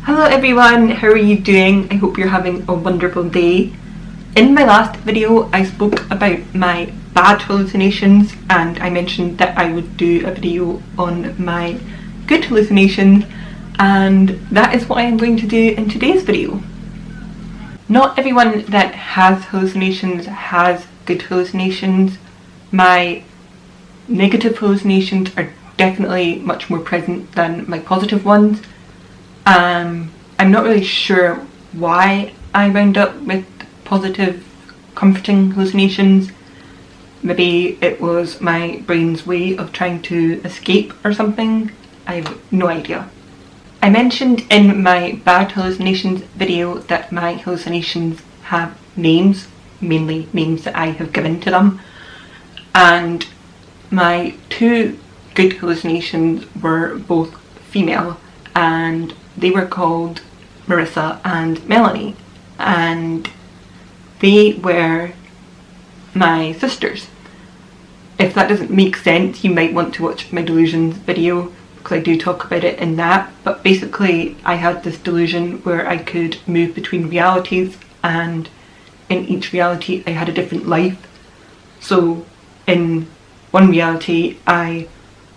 Hello everyone, how are you doing? I hope you're having a wonderful day. In my last video I spoke about my bad hallucinations and I mentioned that I would do a video on my good hallucinations, and that is what I am going to do in today's video. Not everyone that has hallucinations has good hallucinations. My negative hallucinations are definitely much more present than my positive ones. I'm not really sure why I wound up with positive, comforting hallucinations. Maybe it was my brain's way of trying to escape or something. I have no idea. I mentioned in my bad hallucinations video that my hallucinations have names, mainly names that I have given to them, and my two good hallucinations were both female and they were called Marissa and Melanie, and they were my sisters. If that doesn't make sense, you might want to watch my delusions video because I do talk about it in that, but basically I had this delusion where I could move between realities, and in each reality I had a different life. So in one reality I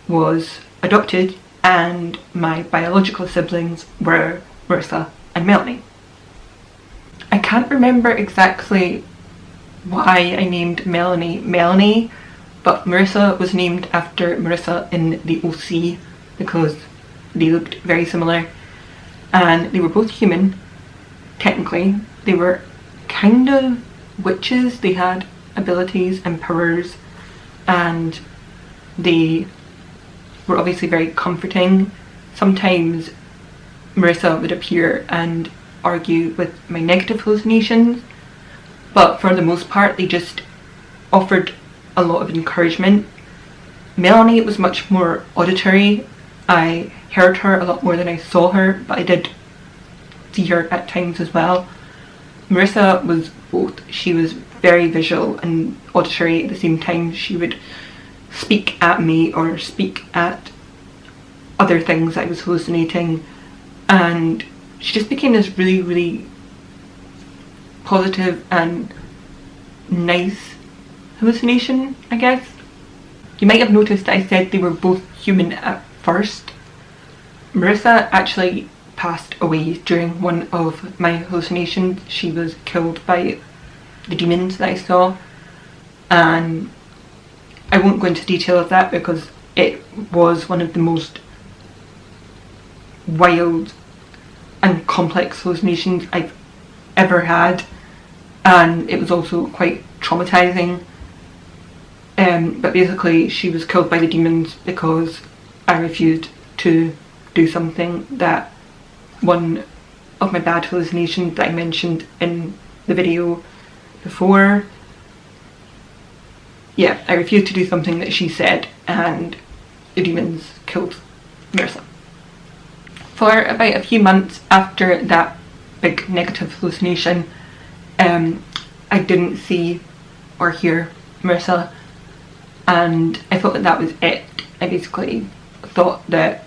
was adopted and my biological siblings were Marissa and Melanie. I can't remember exactly why I named Melanie Melanie, but Marissa was named after Marissa in the OC because they looked very similar and they were both human. Technically they were kind of witches. They had abilities and powers and they were obviously very comforting. Sometimes Marissa would appear and argue with my negative hallucinations, but for the most part they just offered a lot of encouragement. Melanie was much more auditory. I heard her a lot more than I saw her, but I did see her at times as well. Marissa was both. She was very visual and auditory at the same time. She would speak at me or speak at other things I was hallucinating, and she just became this really positive and nice hallucination, I guess. You might have noticed I said they were both human at first. Marissa actually passed away during one of my hallucinations. She was killed by the demons that I saw, and I won't go into detail of that because it was one of the most wild and complex hallucinations I've ever had, and it was also quite traumatizing. But basically she was killed by the demons because I refused to do something that one of my bad hallucinations that I mentioned in the video before. Yeah, I refused to do something that she said and the demons killed Marissa. For about a few months after that big negative hallucination, I didn't see or hear Marissa, and I thought that that was it. I basically thought that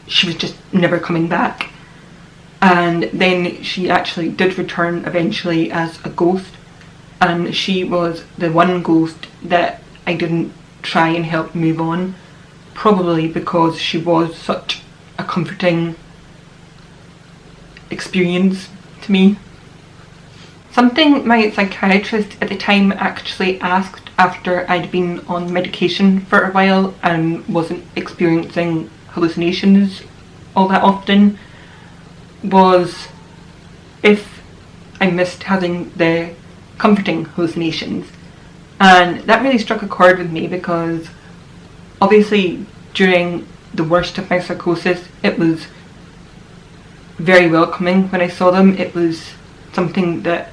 she was just never coming back, and then she actually did return eventually as a ghost, and she was the one ghost that I didn't try and help move on, probably because she was such a comforting experience to me. Something my psychiatrist at the time actually asked after I'd been on medication for a while and wasn't experiencing hallucinations all that often was if I missed having the comforting hallucinations, and that really struck a chord with me because obviously during the worst of my psychosis it was very welcoming when I saw them. It was something that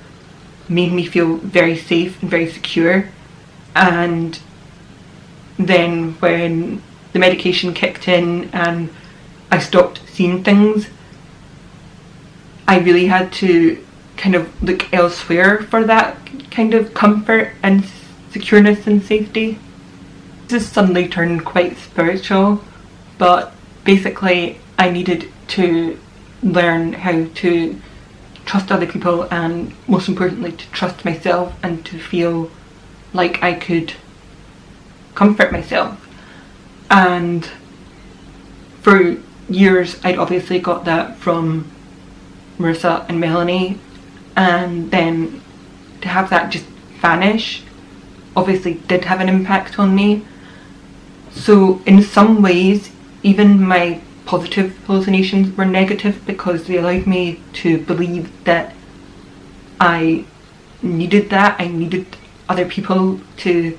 made me feel very safe and very secure, and then when the medication kicked in and I stopped seeing things, I really had to kind of look elsewhere for that kind of comfort and secureness and safety. This has suddenly turned quite spiritual, but basically I needed to learn how to trust other people, and most importantly to trust myself and to feel like I could comfort myself. And for years I'd obviously got that from Marissa and Melanie, and then to have that just vanish obviously did have an impact on me. So in some ways even my positive hallucinations were negative, because they allowed me to believe that I needed that. I needed other people to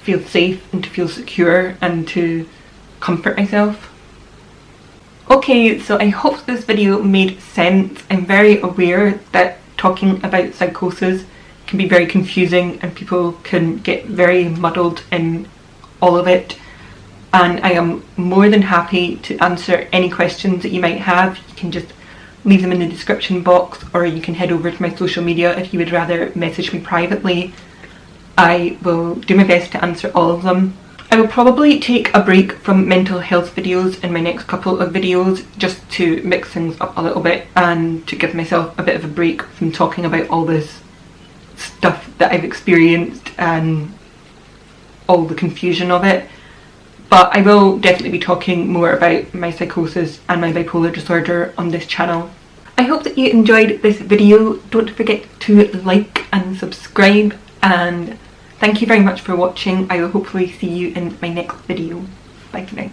feel safe and to feel secure and to comfort myself. Okay, so I hope this video made sense. I'm very aware that talking about psychosis can be very confusing and people can get very muddled in all of it, and I am more than happy to answer any questions that you might have. You can just leave them in the description box, or you can head over to my social media if you would rather message me privately. I will do my best to answer all of them. I will probably take a break from mental health videos in my next couple of videos, just to mix things up a little bit and to give myself a bit of a break from talking about all this stuff that I've experienced and all the confusion of it. But I will definitely be talking more about my psychosis and my bipolar disorder on this channel. I hope that you enjoyed this video. Don't forget to like and subscribe, and thank you very much for watching. I will hopefully see you in my next video. Bye for now.